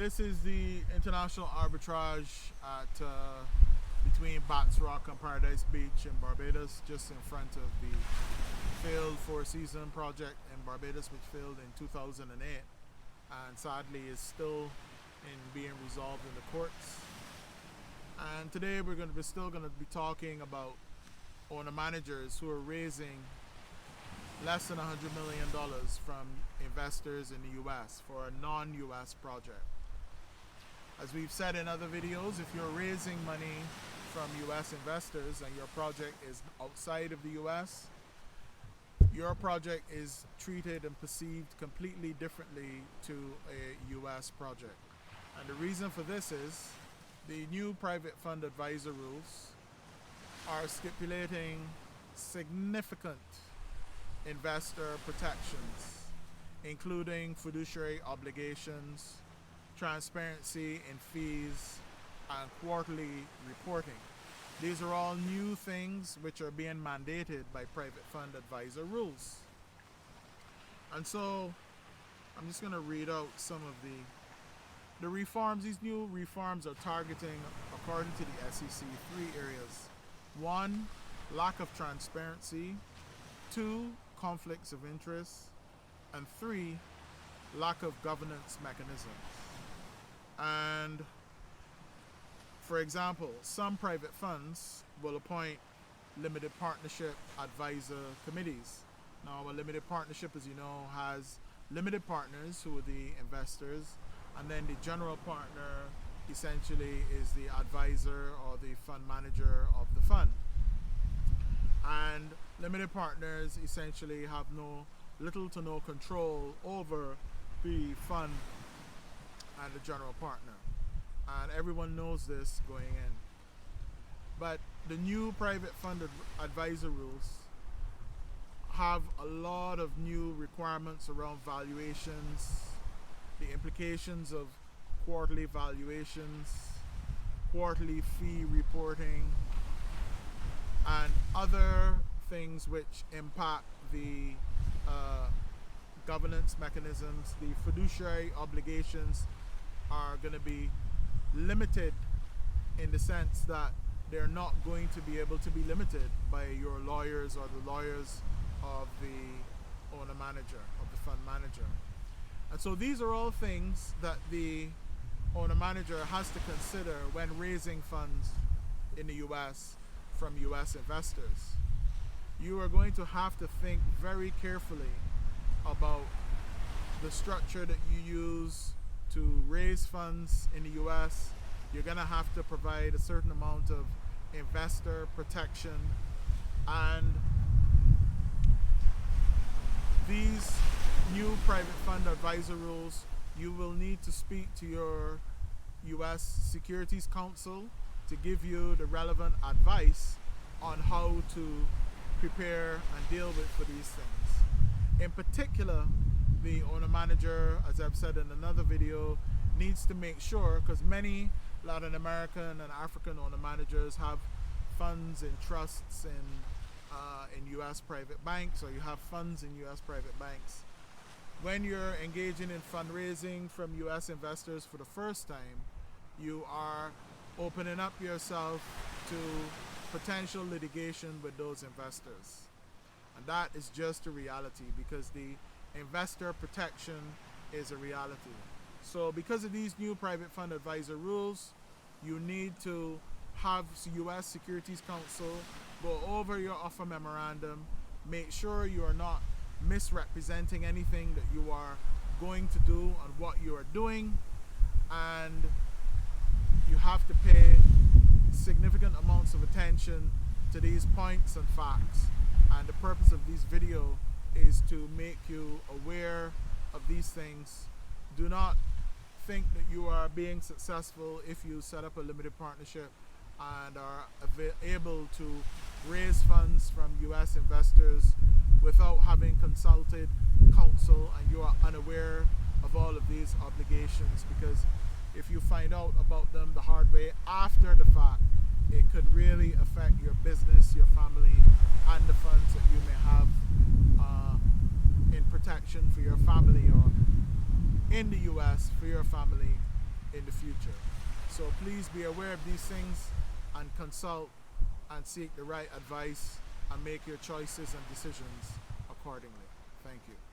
This is the international arbitrage at between Bats Rock and Paradise Beach in Barbados, just in front of the failed Four Seasons project in Barbados, which failed in 2008, and sadly is still in being resolved in the courts. And today we're still going to be talking about owner managers who are raising less than $100 million from investors in the US for a non-US project. As we've said in other videos, if you're raising money from US investors and your project is outside of the US, your project is treated and perceived completely differently to a US project. And the reason for this is the new private fund advisor rules are stipulating significant investor protections, including fiduciary obligations, transparency in fees, and quarterly reporting. These are all new things which are being mandated by private fund advisor rules. And so I'm just going to read out some of the reforms. These new reforms are targeting, according to the SEC, 3 areas. 1, lack of transparency. 2, conflicts of interest. And 3, lack of governance mechanisms. And for example, some private funds will appoint limited partnership advisor committees. Now, a limited partnership, as you know, has limited partners who are the investors, and then the general partner essentially is the advisor or the fund manager of the fund. And limited partners essentially have little to no control over the fund and the general partner. And everyone knows this going in. But the new private fund advisor rules have a lot of new requirements around valuations, the implications of quarterly valuations, quarterly fee reporting, and other things which impact the governance mechanisms. The fiduciary obligations are going to be limited in the sense that they're not going to be able to be limited by your lawyers or the lawyers of the owner manager, of the fund manager. And so these are all things that the owner manager has to consider when raising funds in the US from US investors. You are going to have to think very carefully about the structure that you use to raise funds in the US. You're going to have to provide a certain amount of investor protection, and these new private fund advisor rules, you will need to speak to your US Securities Counsel to give you the relevant advice on how to prepare and deal with for these things. In particular, the owner manager, as I've said in another video, needs to make sure, because many Latin American and African owner managers have funds in trusts in US private banks, or you have funds in US private banks. When you're engaging in fundraising from US investors for the first time, you are opening up yourself to potential litigation with those investors. And that is just a reality, because the investor protection is a reality. So because of these new private fund advisor rules, you need to have US Securities Counsel go over your offer memorandum, make sure you are not misrepresenting anything that you are going to do and what you are doing, and you have to pay significant amounts of attention to these points and facts. And the purpose of this video is to make you aware of these things. Do not think that you are being successful if you set up a limited partnership and are able to raise funds from US investors without having consulted counsel, and you are unaware of all of these obligations, because if you find out about them the hard way after the fact, it could really affect your business, your family, and the funds that you may have in protection for your family, or in the US for your family in the future. So please be aware of these things and consult and seek the right advice and make your choices and decisions accordingly. Thank you.